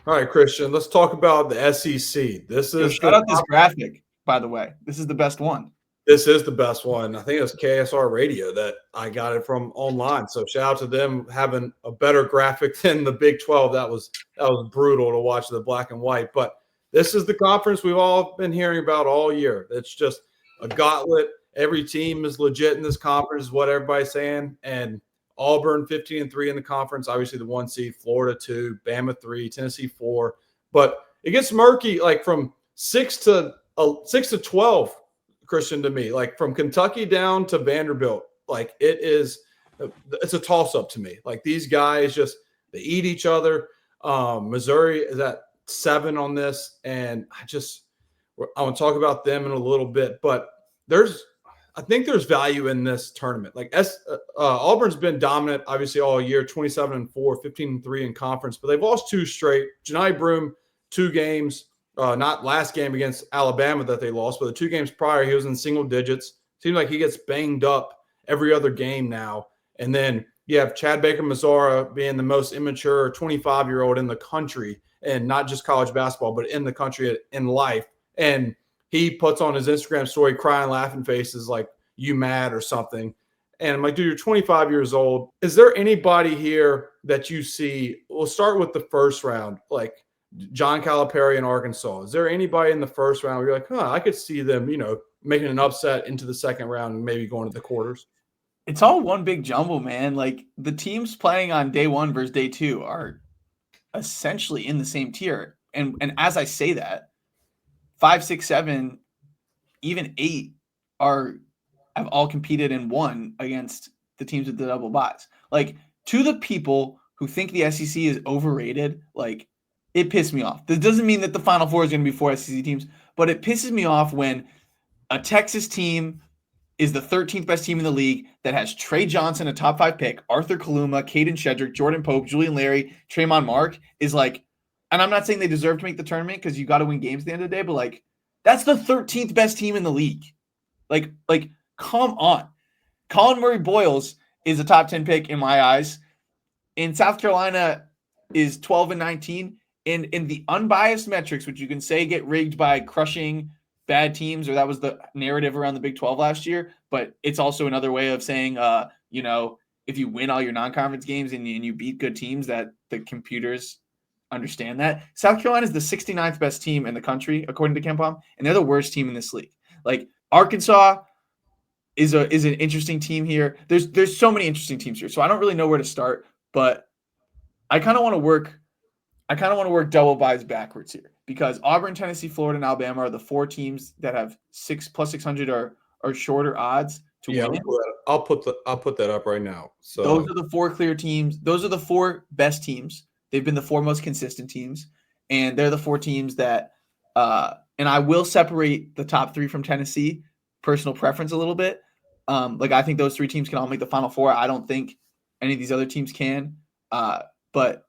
All right, Christian, let's talk about the SEC. This Yo, is shout out this graphic, by the way. This is the best one. the best one. I think it was KSR Radio that I got it from online. So shout out to them having a better graphic than the Big 12. That was brutal to watch the black and white. But this is the conference we've all been hearing about all year. It's just a gauntlet. Every team is legit in this conference, is what everybody's saying. And Auburn 15-3 in the conference, obviously the 1 seed, Florida 2, Bama 3, Tennessee 4. But it gets murky, like from 6 to 12. Christian, to me, like from Kentucky down to Vanderbilt, like it's a toss up to me. Like these guys they eat each other. Missouri is at 7 on this, and I want to talk about them in a little bit, but I think there's value in this tournament. Like Auburn's been dominant, obviously all year, 27-4, 15-3 in conference, but they've lost 2 straight. Janai Broome, 2 games. Not last game against Alabama that they lost, but the 2 games prior, he was in single digits. Seems like he gets banged up every other game now. And then you have Chad Baker-Mazara being the most immature 25-year-old in the country, and not just college basketball, but in the country in life. And he puts on his Instagram story crying, laughing faces like, you mad or something. And I'm like, dude, you're 25 years old. Is there anybody here that you see? We'll start with the first round, like John Calipari in Arkansas. Is there anybody in the first round where you're like, I could see them, making an upset into the second round and maybe going to the quarters? It's all one big jumble, man. Like the teams playing on day 1 versus day 2 are essentially in the same tier. And as I say that, 5, 6, 7, even 8 have all competed and won against the teams with the double byes. Like, to the people who think the SEC is overrated, like, it pissed me off. This doesn't mean that the Final Four is going to be 4 SEC teams, but it pisses me off when a Texas team is the 13th best team in the league that has Trey Johnson, a top 5 pick, Arthur Kaluma, Caden Shedrick, Jordan Pope, Julian Larry, Traymon Mark, is like, and I'm not saying they deserve to make the tournament because you got to win games at the end of the day, but like, that's the 13th best team in the league. Like, come on. Colin Murray-Boyles is a top 10 pick in my eyes. And South Carolina is 12-19. And in the unbiased metrics, which you can say get rigged by crushing bad teams, or that was the narrative around the Big 12 last year, but it's also another way of saying, if you win all your non-conference games and you beat good teams, that the computers understand that. South Carolina is the 69th best team in the country, according to KenPom, and they're the worst team in this league. Like, Arkansas is an interesting team here. There's so many interesting teams here, so I don't really know where to start, but I kind of want to work double buys backwards here, because Auburn, Tennessee, Florida, and Alabama are the 4 teams that have plus 600 or shorter odds to win. I'll put that up right now. So those are the 4 clear teams. Those are the 4 best teams. They've been the 4 most consistent teams, and they're the 4 teams that. And I will separate the top 3 from Tennessee, personal preference a little bit. I think those 3 teams can all make the Final Four. I don't think any of these other teams can. But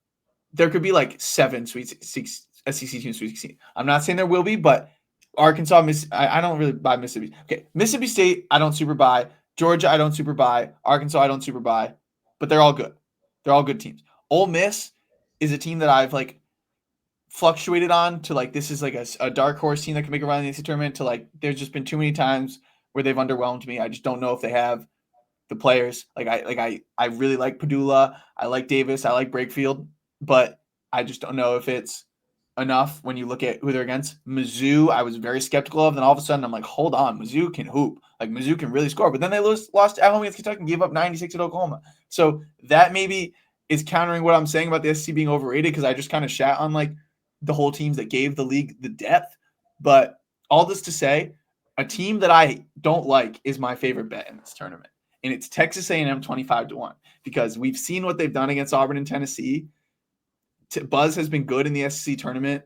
there could be like 7 SEC teams Sweet 16. I'm not saying there will be, but Arkansas, I don't really buy Mississippi. Okay, Mississippi State, I don't super buy. Georgia, I don't super buy. Arkansas, I don't super buy. But they're all good. They're all good teams. Ole Miss is a team that I've fluctuated on to this is a dark horse team that can make a run in the NCAA tournament, to there's just been too many times where they've underwhelmed me. I just don't know if they have the players. I really like Padula. I like Davis. I like Brakefield, but I just don't know if it's enough when you look at who they're against. Mizzou, I was very skeptical of. Then all of a sudden, I'm like, hold on, Mizzou can hoop. Mizzou can really score. But then they lost at home against Kentucky and gave up 96 at Oklahoma. So that maybe is countering what I'm saying about the SEC being overrated, because I just kind of shat on the whole teams that gave the league the depth. But all this to say, a team that I don't like is my favorite bet in this tournament. And it's Texas A&M 25-1, because we've seen what they've done against Auburn and Tennessee. Buzz has been good in the SEC tournament,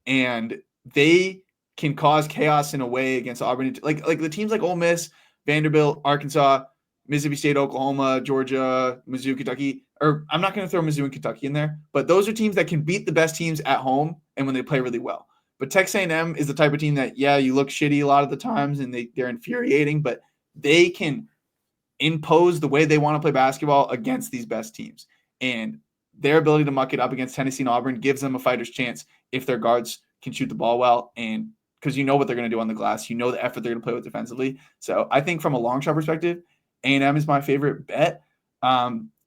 and they can cause chaos in a way against Auburn. Like the teams like Ole Miss, Vanderbilt, Arkansas, Mississippi State, Oklahoma, Georgia, Mizzou, Kentucky. Or I'm not going to throw Mizzou and Kentucky in there, but those are teams that can beat the best teams at home and when they play really well. But Texas A&M is the type of team that, you look shitty a lot of the times and they're infuriating, but they can impose the way they want to play basketball against these best teams. And their ability to muck it up against Tennessee and Auburn gives them a fighter's chance if their guards can shoot the ball well, and because you know what they're going to do on the glass, you know the effort they're going to play with defensively. So I think from a long shot perspective, A&M is my favorite bet.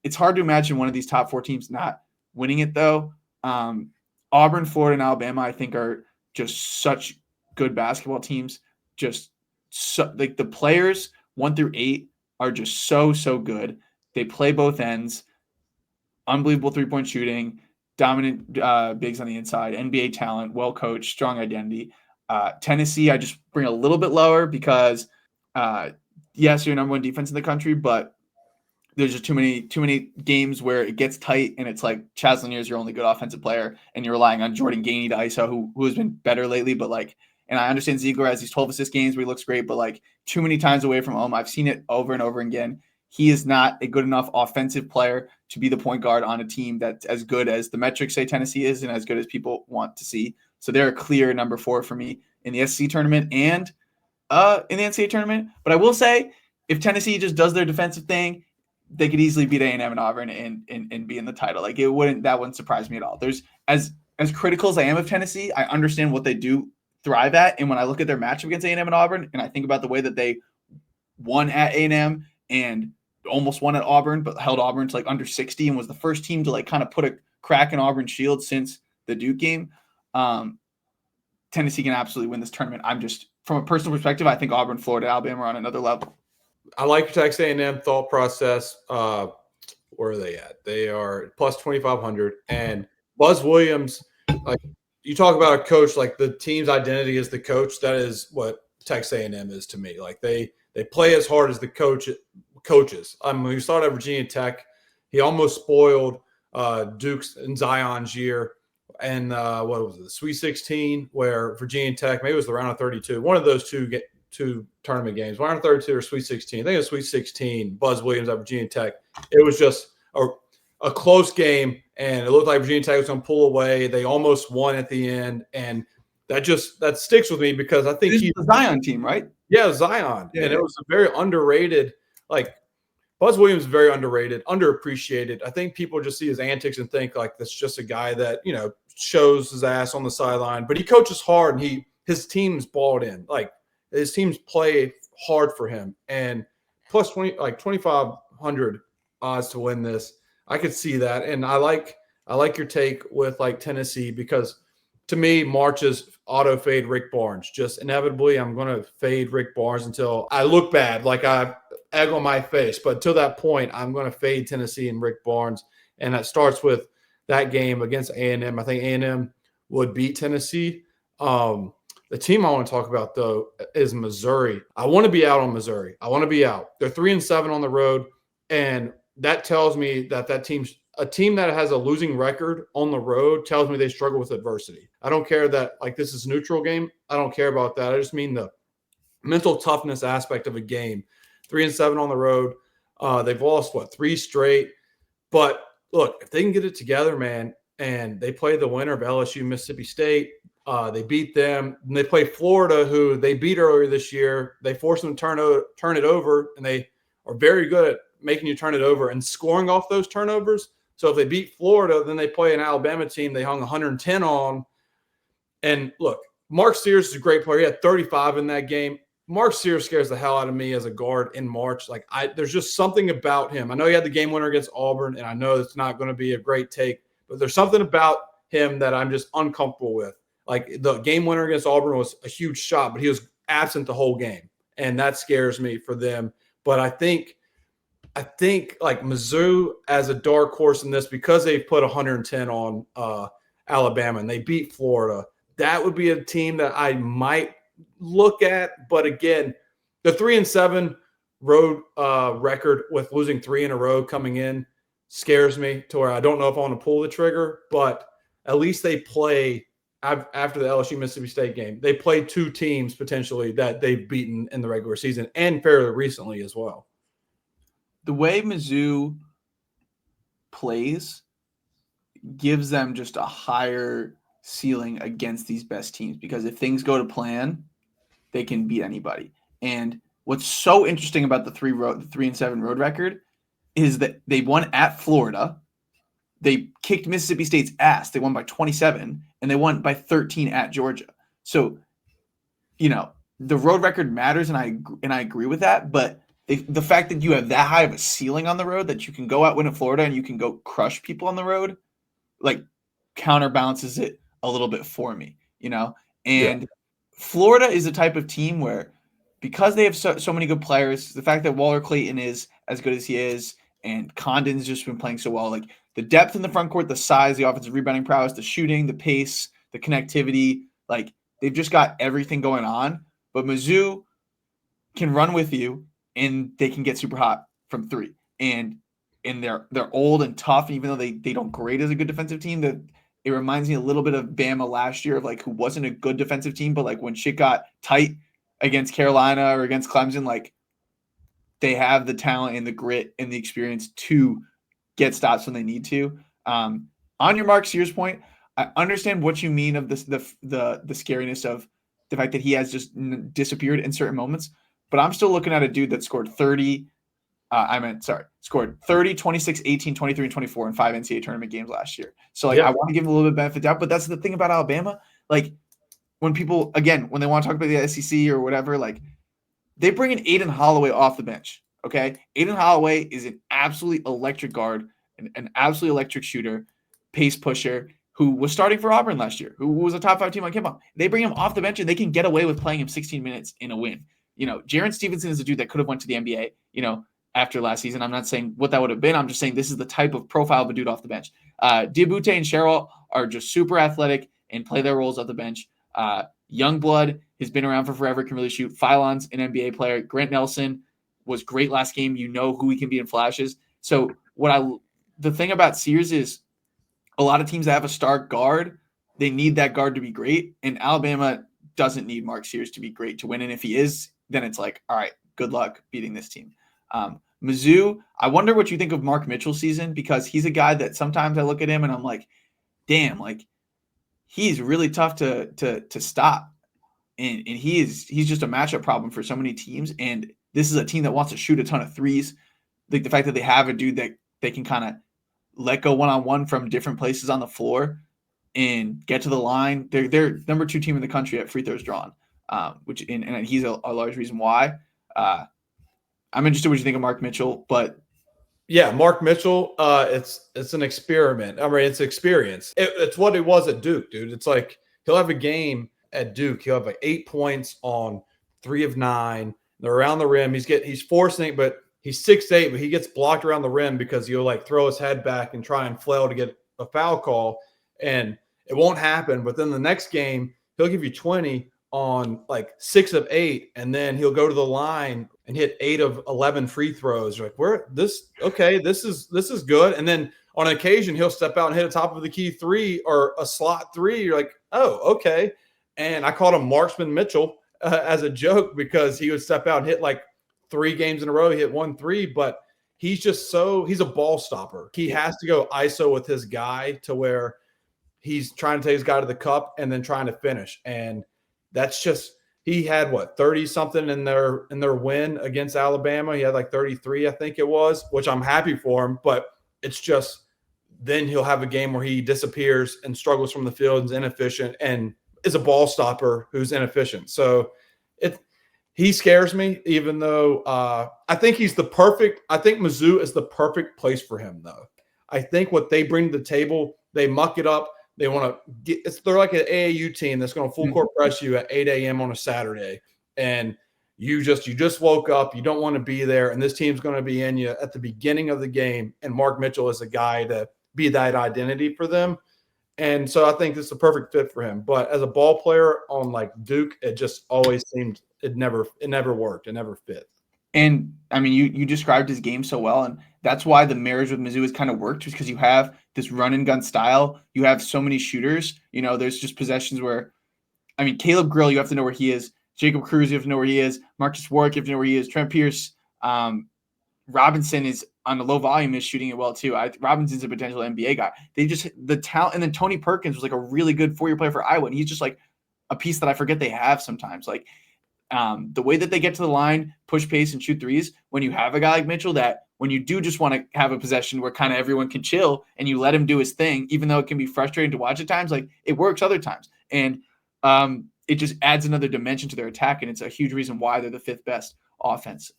It's hard to imagine one of these top 4 teams not winning it, though. Auburn, Florida, and Alabama, I think, are just such good basketball teams. Just like the players 1 through 8 are just so good. They play both ends. Unbelievable 3-point shooting, dominant bigs on the inside, NBA talent, well coached, strong identity. Tennessee, I just bring a little bit lower because, yes, you're number 1 defense in the country, but there's just too many games where it gets tight and it's like Chaz Lanier is your only good offensive player and you're relying on Jordan Gainey to ISO, who has been better lately, but like, and I understand Ziegler has these 12 assist games where he looks great, but like too many times away from home. I've seen it over and over again. He is not a good enough offensive player to be the point guard on a team that's as good as the metrics say Tennessee is and as good as people want to see. So they're a clear number 4 for me in the SEC tournament and in the NCAA tournament. But I will say, if Tennessee just does their defensive thing, they could easily beat A&M and Auburn and be in the title. Like that wouldn't surprise me at all. There's as critical as I am of Tennessee, I understand what they do thrive at. And when I look at their matchup against A&M and Auburn, and I think about the way that they won at A&M and almost won at Auburn, but held Auburn to like under 60 and was the first team to like kind of put a crack in Auburn's shield since the Duke game. Tennessee can absolutely win this tournament. I'm just, from a personal perspective, I think Auburn, Florida, Alabama are on another level. I like your Texas A&M thought process. Where are they at? They are plus 2,500. And Buzz Williams, like you talk about a coach, like the team's identity is the coach. That is what Texas A&M is to me. Like they play as hard as the coaches. When you started at Virginia Tech, he almost spoiled Duke's and Zion's year. And what was it, the Sweet 16, where Virginia Tech, maybe it was the round of 32, one of those two tournament games, round of 32 or Sweet 16. I think it was Sweet 16, Buzz Williams at Virginia Tech. It was just a close game, and it looked like Virginia Tech was going to pull away. They almost won at the end, and that sticks with me because I think he's the Zion team, right? Yeah, Zion. Yeah, and it was a very underrated, like Buzz Williams is very underrated, underappreciated. I think people just see his antics and think like that's just a guy that, shows his ass on the sideline, but he coaches hard and his team's balled in. Like his teams play hard for him, and plus 2,500 odds to win this. I could see that. And I like your take with like Tennessee because to me, March is auto fade Rick Barnes. Just inevitably, I'm going to fade Rick Barnes until I look bad, like I egg on my face. But until that point, I'm going to fade Tennessee and Rick Barnes. And that starts with that game against A&M. I think A&M would beat Tennessee. The team I want to talk about, though, is Missouri. I want to be out on Missouri. I want to be out. They're 3-7 on the road, and that tells me that team's a team that has a losing record on the road tells me they struggle with adversity. I don't care that like this is a neutral game. I don't care about that. I just mean the mental toughness aspect of a game. 3-7 on the road. They've lost 3 straight. But look, if they can get it together, man, and they play the winner of LSU, Mississippi State, they beat them. And they play Florida, who they beat earlier this year. They force them to turn it over, and they are very good at making you turn it over and scoring off those turnovers. So if they beat Florida, then they play an Alabama team they hung 110 on. And look, Mark Sears is a great player. He had 35 in that game. Mark Sears scares the hell out of me as a guard in March. Like there's just something about him. I know he had the game winner against Auburn, and I know it's not going to be a great take, but there's something about him that I'm just uncomfortable with. Like the game winner against Auburn was a huge shot, but he was absent the whole game, and that scares me for them. But I think like Mizzou as a dark horse in this, because they put 110 on Alabama and they beat Florida, that would be a team that I might look at. But again, the 3-7 road record with losing 3 in a row coming in scares me to where I don't know if I want to pull the trigger. But at least they play after the LSU Mississippi State game. They played 2 teams potentially that they've beaten in the regular season and fairly recently as well. The way Mizzou plays gives them just a higher ceiling against these best teams, because if things go to plan, they can beat anybody. And what's so interesting about the 3-7 road record is that they won at Florida, they kicked Mississippi State's ass. They won by 27, and they won by 13 at Georgia. So, the road record matters, and I agree with that. But the fact that you have that high of a ceiling on the road, that you can go out win at Florida and you can go crush people on the road, like counterbalances it a little bit for me, And Florida is the type of team where, because they have so many good players, the fact that Walter Clayton is as good as he is, and Condon's just been playing so well, like the depth in the front court, the size, the offensive rebounding prowess, the shooting, the pace, the connectivity, like they've just got everything going on. But Mizzou can run with you, and they can get super hot from three. And they're old and tough, and even though they don't grade as a good defensive team, that it reminds me a little bit of Bama last year, of like who wasn't a good defensive team, but like when shit got tight against Carolina or against Clemson, like they have the talent and the grit and the experience to get stops when they need to. On your Mark Sears point, I understand what you mean of this, the scariness of the fact that he has just disappeared in certain moments, but I'm still looking at a dude that scored 30, scored 30, 26, 18, 23, and 24 in 5 NCAA tournament games last year. So I want to give him a little bit of benefit of doubt, but that's the thing about Alabama. Like when people, again, when they want to talk about the SEC or whatever, like they bring in Aiden Holloway off the bench. Okay. Aiden Holloway is an absolutely electric guard, an absolutely electric shooter, pace pusher, who was starting for Auburn last year, who was a top 5 team on KenPom. They bring him off the bench and they can get away with playing him 16 minutes in a win. Jaren Stevenson is a dude that could have went to the NBA, after last season. I'm not saying what that would have been. I'm just saying this is the type of profile of a dude off the bench. Diabute and Cheryl are just super athletic and play their roles off the bench. Youngblood has been around for forever, can really shoot. Phylon's an NBA player. Grant Nelson was great last game. You know who he can be in flashes. So the thing about Sears is a lot of teams that have a star guard, they need that guard to be great. And Alabama doesn't need Mark Sears to be great to win. And if he is, then it's like, all right, good luck beating this team. Mizzou, I wonder what you think of Mark Mitchell's season, because he's a guy that sometimes I look at him and I'm like, damn, like he's really tough to stop. And he's just a matchup problem for so many teams. And this is a team that wants to shoot a ton of threes. Like the fact that they have a dude that they can kind of let go one-on-one from different places on the floor and get to the line. They're number 2 team in the country at free throws drawn, and he's a large reason why. I'm interested what you think of Mark Mitchell, but yeah, Mark Mitchell, it's an experiment. I mean, it's experience. It's what it was at Duke, dude. It's like he'll have a game at Duke. He'll have like 8 points on 3 of 9. They're around the rim. He's forcing it, but he's 6'8", but he gets blocked around the rim because he'll like throw his head back and try and flail to get a foul call, and it won't happen. But then the next game, he'll give you 20 on like 6 of 8, and then he'll go to the line and hit 8 of 11 free throws. You're like, this is good. And then on occasion, he'll step out and hit a top of the key 3 or a slot 3. You're like, oh, okay. And I called him Marksman Mitchell as a joke, because he would step out and hit like 3 games in a row. He hit 1 3, but he's a ball stopper. He has to go ISO with his guy to where he's trying to take his guy to the cup and then trying to finish. And that's just, he had 30 something in their win against Alabama. He had like 33, I think it was, which I'm happy for him, but it's just, then he'll have a game where he disappears and struggles from the field and is inefficient and is a ball stopper who's inefficient. So he scares me, even though I think Mizzou is the perfect place for him, though. I think what they bring to the table, they muck it up. They want to they're like an AAU team that's going to full court press you at 8 a.m. on a Saturday. And you just woke up, you don't want to be there. And this team's going to be in you at the beginning of the game. And Mark Mitchell is a guy to be that identity for them. And so I think this is a perfect fit for him. But as a ball player on like Duke, it just always seemed it never worked. It never fit. And I mean, you described his game so well, and that's why the marriage with Mizzou has kind of worked, just because you have this run and gun style. You have so many shooters. There's just possessions where, I mean, Caleb Grill, you have to know where he is. Jacob Cruz, you have to know where he is. Marcus Warwick, you have to know where he is. Trent Pierce, Robinson is on the low volume, is shooting it well too. Robinson's a potential NBA guy. They just, the talent, and then Tony Perkins was like a really good 4-year player for Iowa, and he's just like a piece that I forget they have sometimes. Like the way that they get to the line, push pace, and shoot threes, when you have a guy like Mitchell that when you do just want to have a possession where kind of everyone can chill and you let him do his thing, even though it can be frustrating to watch at times, like it works other times. And it just adds another dimension to their attack. And it's a huge reason why they're the 5th best offense.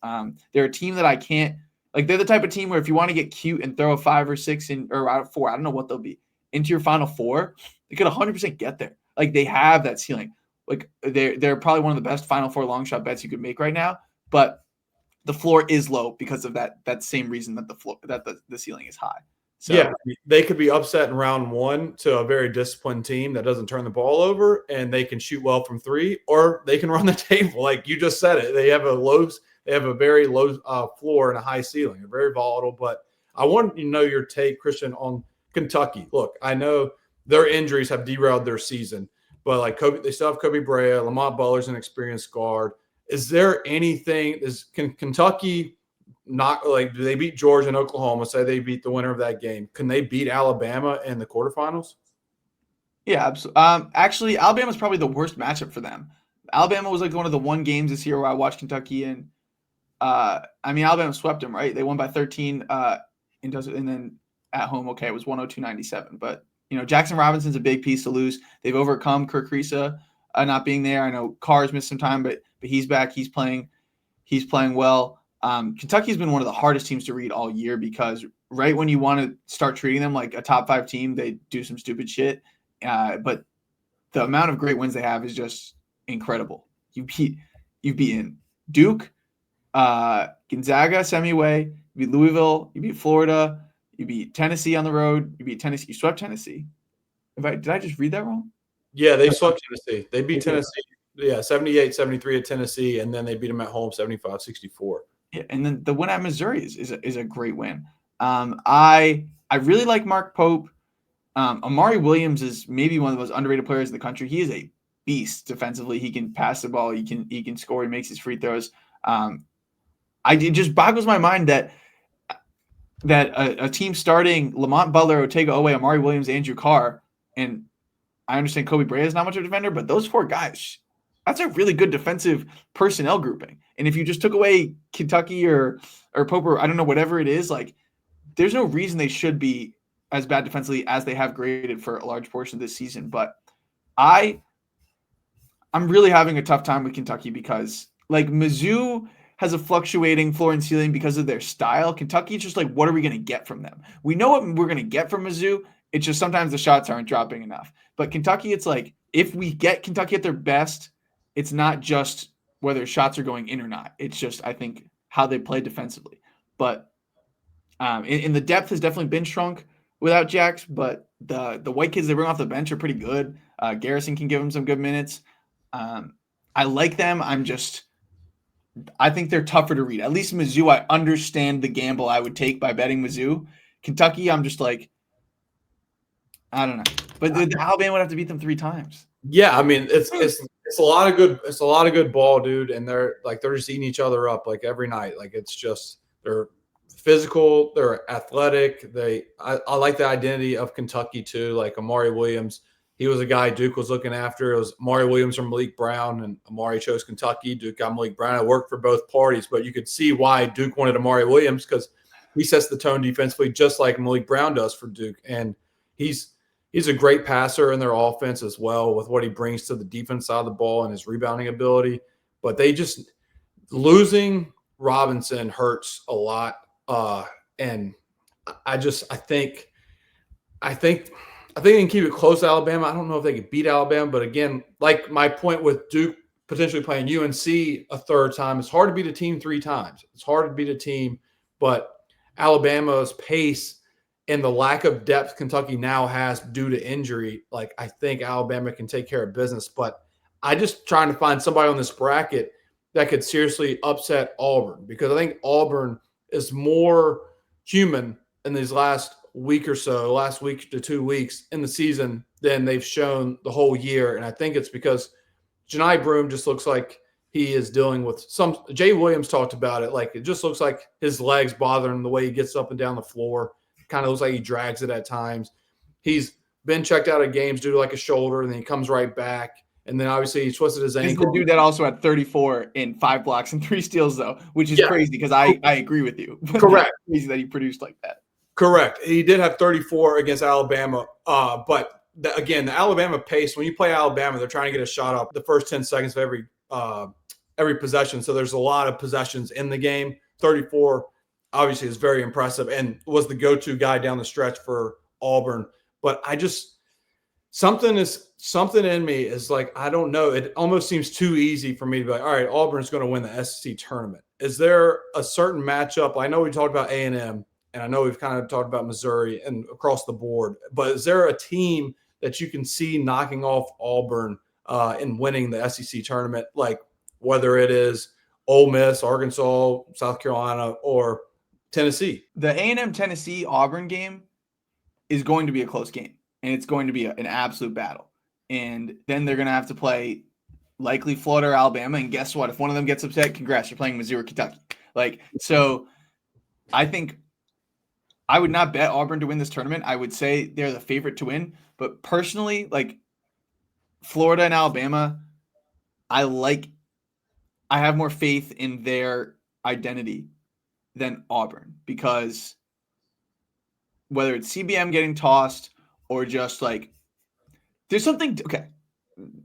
They're a team that I can't, like, they're the type of team where if you want to get cute and throw a 5 or 6 or 4, I don't know what they'll be, into your final 4, they could 100% get there. Like, they have that ceiling. Like, they're probably one of the best final 4 long shot bets you could make right now. But the floor is low because of that same reason that the ceiling is high. So, yeah, they could be upset in round 1 to a very disciplined team that doesn't turn the ball over, and they can shoot well from 3, or they can run the table. Like you just said it, they have a very low floor and a high ceiling. They're very volatile. But I want you to know your take, Christian, on Kentucky. Look, I know their injuries have derailed their season, but like they still have Kobe Brea, Lamont Butler's an experienced guard. Is there anything? Can Kentucky not, like, do they beat Georgia and Oklahoma? Say they beat the winner of that game. Can they beat Alabama in the quarterfinals? Yeah, absolutely. Actually, Alabama's probably the worst matchup for them. Alabama was like one of the one games this year where I watched Kentucky, and Alabama swept them, right? They won by 13 and then at home, okay, it was 102-97. But Jackson Robinson's a big piece to lose. They've overcome Kirk Risa not being there. I know Carr's missed some time, but he's back. He's playing well. Kentucky's been one of the hardest teams to read all year because right when you want to start treating them like a top 5 team, they do some stupid shit. But the amount of great wins they have is just incredible. You've beaten Duke, Gonzaga semi-way, you beat Louisville, you beat Florida, you beat Tennessee on the road, you beat Tennessee, you swept Tennessee. Did I just read that wrong? Yeah, they swept Tennessee. They beat Tennessee, 78-73 at Tennessee, and then they beat them at home 75-64. Yeah, and then the win at Missouri is a great win. I really like Mark Pope. Amari Williams is maybe one of the most underrated players in the country. He is a beast defensively. He can pass the ball. He can score. He makes his free throws. It just boggles my mind that a team starting Lamont Butler, Otega Owe, Amari Williams, Andrew Carr, and I understand Kobe Brea is not much of a defender, but those 4 guys, that's a really good defensive personnel grouping. And if you just took away Kentucky or Pope or I don't know, whatever it is, like there's no reason they should be as bad defensively as they have graded for a large portion of this season. But I'm really having a tough time with Kentucky because like Mizzou has a fluctuating floor and ceiling because of their style. Kentucky's just like, what are we going to get from them? We know what we're going to get from Mizzou. It's just sometimes the shots aren't dropping enough. But Kentucky, it's like if we get Kentucky at their best, it's not just whether shots are going in or not. It's just, I think, how they play defensively. But in the depth has definitely been shrunk without Jax, but the white kids they bring off the bench are pretty good. Garrison can give them some good minutes. I like them. I think they're tougher to read. At least Mizzou, I understand the gamble I would take by betting Mizzou. Kentucky, I'm just like, I don't know. But the Alabama would have to beat them 3 times. Yeah, I mean it's a lot of good ball, dude, and they're just eating each other up like every night. Like it's just they're physical, they're athletic. I like the identity of Kentucky too. Like Amari Williams, he was a guy Duke was looking after. It was Amari Williams from Malik Brown, and Amari chose Kentucky. Duke got Malik Brown. It worked for both parties, but you could see why Duke wanted Amari Williams because he sets the tone defensively just like Malik Brown does for Duke, and he's a great passer in their offense as well with what he brings to the defense side of the ball and his rebounding ability. But they just losing Robinson hurts a lot. And I think they can keep it close to Alabama. I don't know if they could beat Alabama, but again, like my point with Duke potentially playing UNC a third time, it's hard to beat a team 3 times. It's hard to beat a team, but Alabama's pace and the lack of depth Kentucky now has due to injury, like I think Alabama can take care of business. But I just trying to find somebody on this bracket that could seriously upset Auburn because I think Auburn is more human in these last week to 2 weeks in the season than they've shown the whole year. And I think it's because Jani Broome just looks like he is dealing with some – Jay Williams talked about it. Like it just looks like his legs bother him the way he gets up and down the floor. Kind of looks like he drags it at times. He's been checked out of games due to like a shoulder, and then he comes right back. And then obviously he twisted his This is ankle. the dude that also had 34 in 5 blocks and 3 steals, though, which is crazy because I agree with you. Correct. Crazy that he produced like that. Correct. He did have 34 against Alabama, but again, the Alabama pace, when you play Alabama, they're trying to get a shot up the first 10 seconds of every possession. So there's a lot of possessions in the game. 34 obviously is very impressive and was the go-to guy down the stretch for Auburn. But something in me is like, I don't know. It almost seems too easy for me to be like, all right, Auburn's going to win the SEC tournament. Is there a certain matchup? I know we talked about A&M, and I know we've kind of talked about Missouri and across the board, but is there a team that you can see knocking off Auburn and winning the SEC tournament, like whether it is Ole Miss, Arkansas, South Carolina, or Tennessee? The A&M Tennessee Auburn game is going to be a close game, and it's going to be an absolute battle. And then they're going to have to play likely Florida or Alabama. And guess what? If one of them gets upset, congrats, you're playing Missouri or Kentucky. So I think I would not bet Auburn to win this tournament. I would say they're the favorite to win. But personally, Florida and Alabama, I have more faith in their identity than Auburn, because whether it's CBM getting tossed or just there's something. Okay,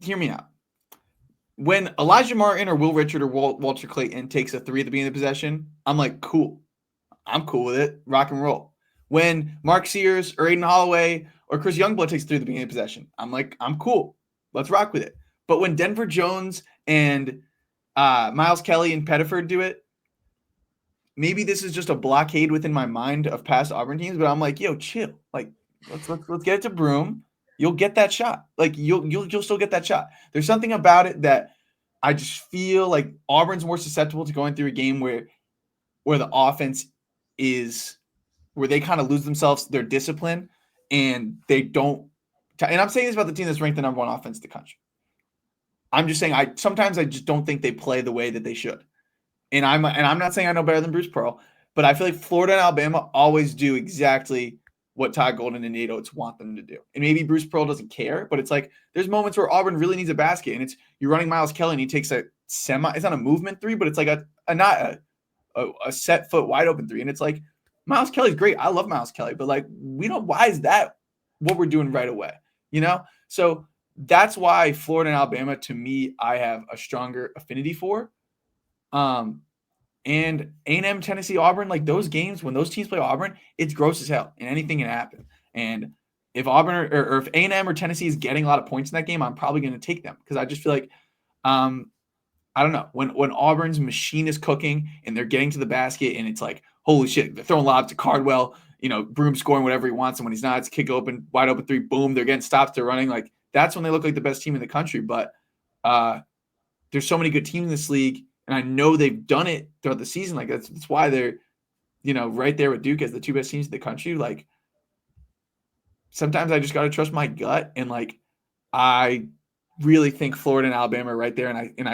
hear me out. When Elijah Martin or Will Richard or Walter Clayton takes a 3 at the beginning of the possession, I'm like, cool. I'm cool with it. Rock and roll. When Mark Sears or Aiden Holloway or Chris Youngblood takes 3 at the beginning of the possession, I'm like, I'm cool. Let's rock with it. But when Denver Jones and Miles Kelly and Pettiford do it, maybe this is just a blockade within my mind of past Auburn teams, but I'm like, yo, chill. Let's get it to Broome. You'll get that shot. You'll still get that shot. There's something about it that I just feel like Auburn's more susceptible to going through a game where the offense is where they kind of lose themselves, their discipline, and they don't. And I'm saying this about the team that's ranked the number 1 offense in the country. I'm just saying sometimes I just don't think they play the way that they should. And I'm not saying I know better than Bruce Pearl, but I feel like Florida and Alabama always do exactly what Todd Golden and Nate Oates want them to do. And maybe Bruce Pearl doesn't care, but it's like there's moments where Auburn really needs a basket, and you're running Miles Kelly and he takes a it's not a movement 3, but it's like not a set foot wide open 3. And it's like, Miles Kelly's great. I love Miles Kelly, but why is that what we're doing right away? So that's why Florida and Alabama, to me, I have a stronger affinity for. And A&M, Tennessee, Auburn, those games, when those teams play Auburn, it's gross as hell, and anything can happen. And if Auburn or if A&M or Tennessee is getting a lot of points in that game, I'm probably going to take them, because I just feel like, I don't know, when Auburn's machine is cooking and they're getting to the basket and it's like, holy shit, they're throwing lobs to Cardwell, Broome scoring whatever he wants, and when he's not, it's kick open, wide open 3, boom, they're getting stops, they're running. That's when they look like the best team in the country. But there's so many good teams in this league, and I know they've done it throughout the season. That's why they're, right there with Duke as the 2 best teams in the country. Sometimes I just got to trust my gut, and I really think Florida and Alabama are right there, and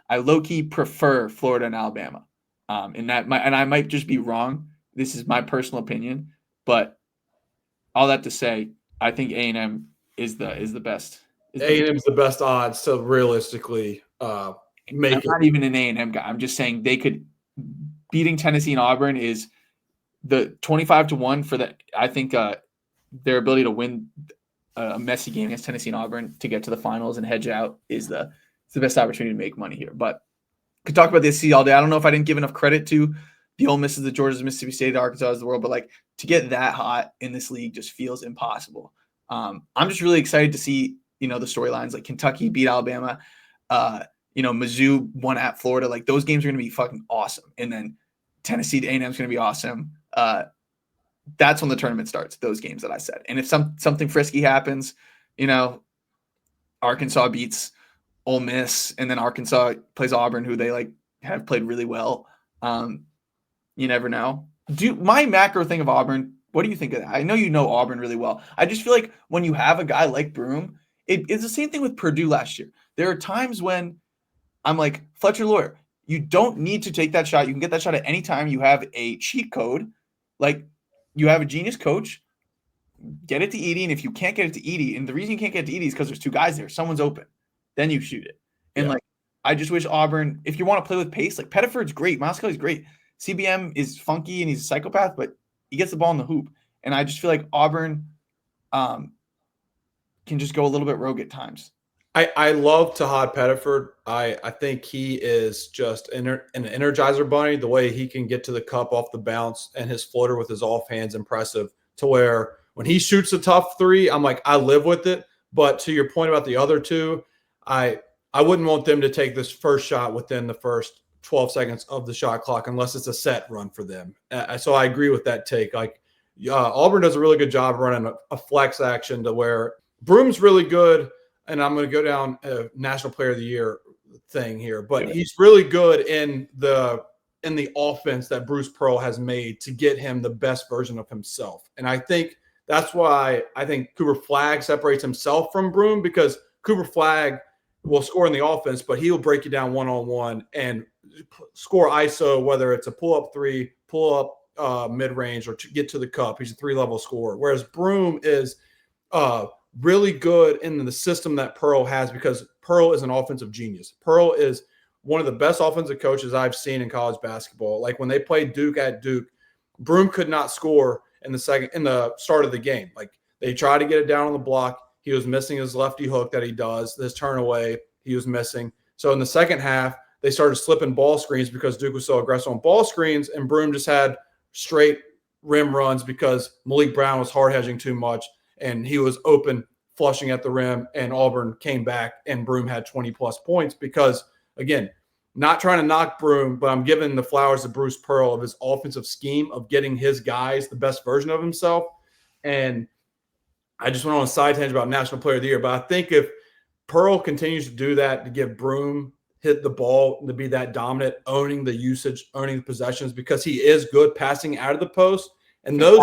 I low key prefer Florida and Alabama. And I might just be wrong. This is my personal opinion, but all that to say, I think A&M is the best. A&M's the best odds to realistically make I'm not even an A&M guy. I'm just saying they could. Beating Tennessee and Auburn is the 25-1 for the. I think their ability to win a messy game against Tennessee and Auburn to get to the finals and hedge out is the best opportunity to make money here. But could talk about the SEC all day. I don't know if I didn't give enough credit to the Ole Misses, the Georgias, Mississippi State, the Arkansas of the world, but to get that hot in this league just feels impossible. I'm just really excited to see the storylines, Kentucky beat Alabama, Mizzou won at Florida. Those games are going to be fucking awesome, and then Tennessee to A&M is going to be awesome. That's when the tournament starts. Those games that I said, and if something frisky happens, Arkansas beats Ole Miss, and then Arkansas plays Auburn, who they have played really well. You never know. My macro thing of Auburn, what do you think of that? I know you know Auburn really well. I just feel like when you have a guy like Broome, it's the same thing with Purdue last year. There are times when I'm like, Fletcher Lawyer, you don't need to take that shot. You can get that shot at any time. You have a cheat code. You have a genius coach. get it to Edie, and if you can't get it to Edie, and the reason you can't get it to Edie is because there's two guys there, someone's open, then you shoot it. And like, I just wish Auburn, if you want to play with pace, like Pettiford's great, Miles Kelly's great, CBM is funky and he's a psychopath, but he gets the ball in the hoop, and I just feel like Auburn can just go a little bit rogue at times. I love Tahad Pettiford. I think he is just an energizer bunny. The way he can get to the cup off the bounce and his floater with his offhand's impressive, to where when he shoots a tough three, I'm like, I live with it. But to your point about the other two, I wouldn't want them to take this first shot within the first 12 seconds of the shot clock unless it's a set run for them. So I agree with that take. Like Auburn does a really good job running a flex action to where Broom's really good. And I'm going to go down a National Player of the Year thing here, but he's really good in the offense that Bruce Pearl has made to get him the best version of himself. And I think that's why I think Cooper Flagg separates himself from Broom, because Cooper Flagg will score in the offense, but he'll break you down one-on-one and score ISO, whether it's a pull-up three, pull-up mid-range, or to get to the cup. He's a three-level scorer, whereas Broom is really good in the system that Pearl has, because Pearl is an offensive genius. Pearl is one of the best offensive coaches I've seen in college basketball. Like when they played Duke at Duke, Broom could not score in the start of the game. Like they tried to get it down on the block. He was missing his lefty hook that he does. This turn away, he was missing. So in the second half, they started slipping ball screens because Duke was so aggressive on ball screens, and Broom just had straight rim runs because Malik Brown was hard hedging too much. And he was open, flushing at the rim, and Auburn came back, and Broom had 20-plus points because, again, not trying to knock Broom, but I'm giving the flowers to Bruce Pearl of his offensive scheme of getting his guys the best version of himself. And I just went on a side tangent about National Player of the Year, but I think if Pearl continues to do that, to give Broom hit the ball, to be that dominant, owning the usage, owning the possessions, because he is good passing out of the post, and those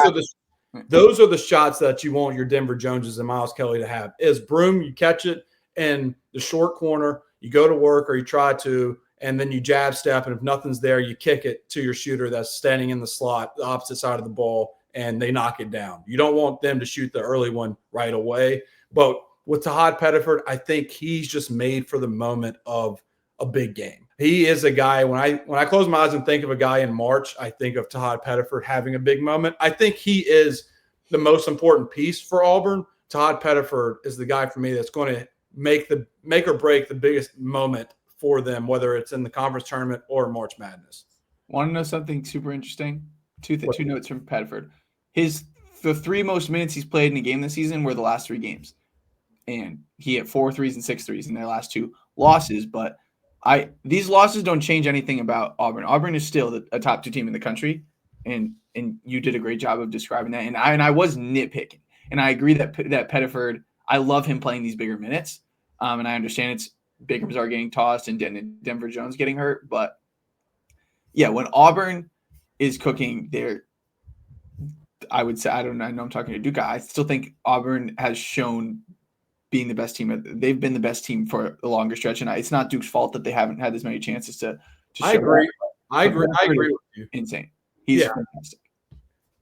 are the shots that you want your Denver Joneses and Miles Kelly to have. Is Broom, you catch it in the short corner, you go to work, or you try to, and then you jab step, and if nothing's there, you kick it to your shooter that's standing in the slot, the opposite side of the ball, and they knock it down. You don't want them to shoot the early one right away. But with Tahad Pettiford, I think he's just made for the moment of a big game. He is a guy, when I close my eyes and think of a guy in March, I think of Tahad Pettiford having a big moment. I think he is the most important piece for Auburn. Tahad Pettiford is the guy for me that's going to make or break the biggest moment for them, whether it's in the conference tournament or March Madness. Want to know something super interesting? Two notes from Pettiford. The three most minutes he's played in a game this season were the last three games. And he hit 4 threes and 6 threes in their last two losses. But these losses don't change anything about Auburn. Auburn is still a top 2 team in the country. And you did a great job of describing that. And I was nitpicking. And I agree that Pettiford, I love him playing these bigger minutes. And I understand it's Baker Mazar getting tossed and Denver Jones getting hurt. But yeah, when Auburn is cooking, I would say, I know I'm talking to Duke. I still think Auburn has shown being the best team. They've been the best team for a longer stretch, and it's not Duke's fault that they haven't had as many chances to show. I agree with you. Insane. He's fantastic.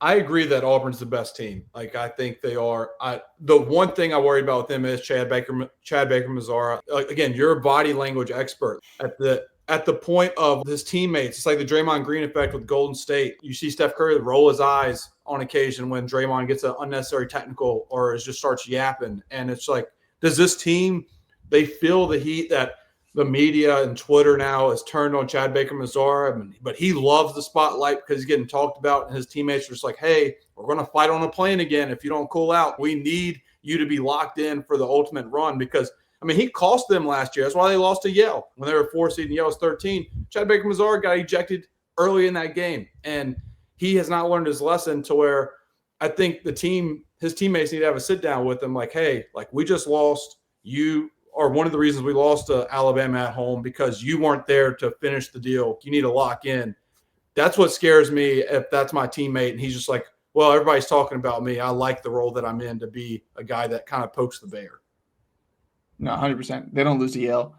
I agree that Auburn's the best team. Like, I think they are. The one thing I worry about with them is Chad Baker Mazara. Again, you're a body language expert. At the point of his teammates, it's like the Draymond Green effect with Golden State. You see Steph Curry roll his eyes on occasion when Draymond gets an unnecessary technical or just starts yapping. And it's like, does this team, they feel the heat that the media and Twitter now has turned on Chad Baker Mazara, but he loves the spotlight because he's getting talked about, and his teammates are just like, hey, we're going to fight on a plane again if you don't cool out. We need you to be locked in for the ultimate run because, I mean, he cost them last year. That's why they lost to Yale. When they were 4 seed and Yale was 13, Chad Baker Mazara got ejected early in that game, and he has not learned his lesson to where I think his teammates need to have a sit down with him like, hey, like we just lost. You are one of the reasons we lost to Alabama at home because you weren't there to finish the deal. You need to lock in. That's what scares me if that's my teammate and he's just like, well, everybody's talking about me. I like the role that I'm in to be a guy that kind of pokes the bear. No, 100%. They don't lose to Yale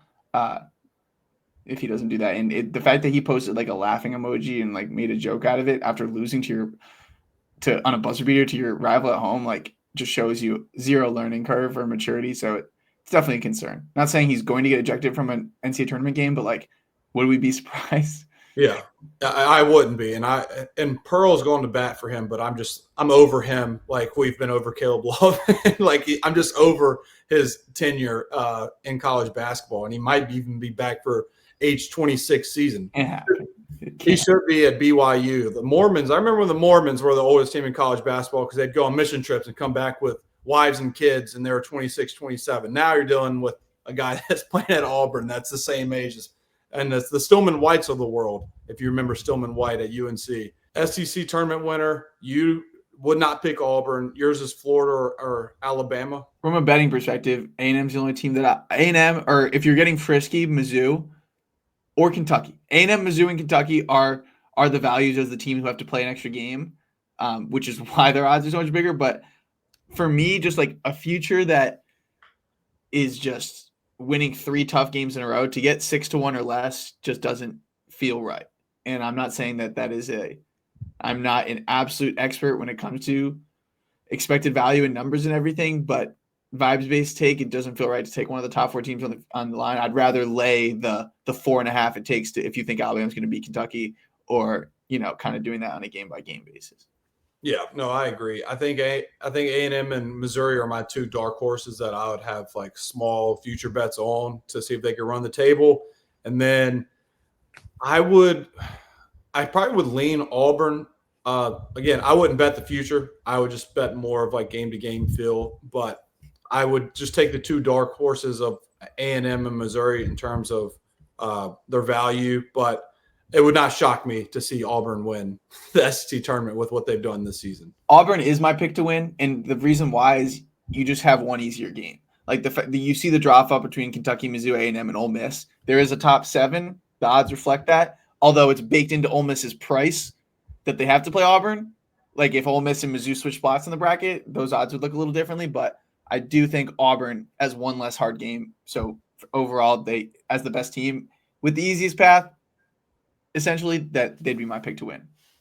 if he doesn't do that. And the fact that he posted like a laughing emoji and like made a joke out of it after losing on a buzzer beater to your rival at home, like just shows you zero learning curve or maturity. So it's definitely a concern. Not saying he's going to get ejected from an NCAA tournament game, but like, would we be surprised? Yeah, I wouldn't be, and Pearl's going to bat for him, but I'm over him like we've been over Caleb Love. Like I'm just over his tenure in college basketball, and he might even be back for age 26 season. He should be at BYU. The Mormons, I remember when the Mormons were the oldest team in college basketball because they'd go on mission trips and come back with wives and kids, and they were 26, 27. Now you're dealing with a guy that's playing at Auburn that's the same age as. And it's the Stillman Whites of the world, if you remember Stillman White at UNC. SEC tournament winner, you would not pick Auburn. Yours is Florida or Alabama. From a betting perspective, A&M's the only team that A&M, or if you're getting frisky, Mizzou or Kentucky. A&M, Mizzou, and Kentucky are the values of the teams who have to play an extra game, which is why their odds are so much bigger. But for me, just like a future that is just winning 3 tough games in a row, to get 6-1 or less just doesn't feel right. And I'm not saying I'm not an absolute expert when it comes to expected value and numbers and everything, but vibes-based take, it doesn't feel right to take one of the top 4 teams on the line. I'd rather lay the 4.5 it takes to, if you think Alabama's going to beat Kentucky, or, kind of doing that on a game-by-game basis. Yeah, no, I agree. I think A&M and Missouri are my 2 dark horses that I would have like small future bets on to see if they could run the table. And then I probably would lean Auburn. Again, I wouldn't bet the future. I would just bet more of like game-to-game feel. But I would just take the 2 dark horses of A&M and Missouri in terms of their value. But it would not shock me to see Auburn win the SEC tournament with what they've done this season. Auburn is my pick to win, and the reason why is you just have one easier game. Like the fact that you see the drop off between Kentucky, Mizzou, A&M, and Ole Miss. There is a top 7. The odds reflect that, although it's baked into Ole Miss's price that they have to play Auburn. Like if Ole Miss and Mizzou switch spots in the bracket, those odds would look a little differently. But I do think Auburn has one less hard game. So overall, they, as the best team with the easiest path, essentially, that they'd be my pick to win.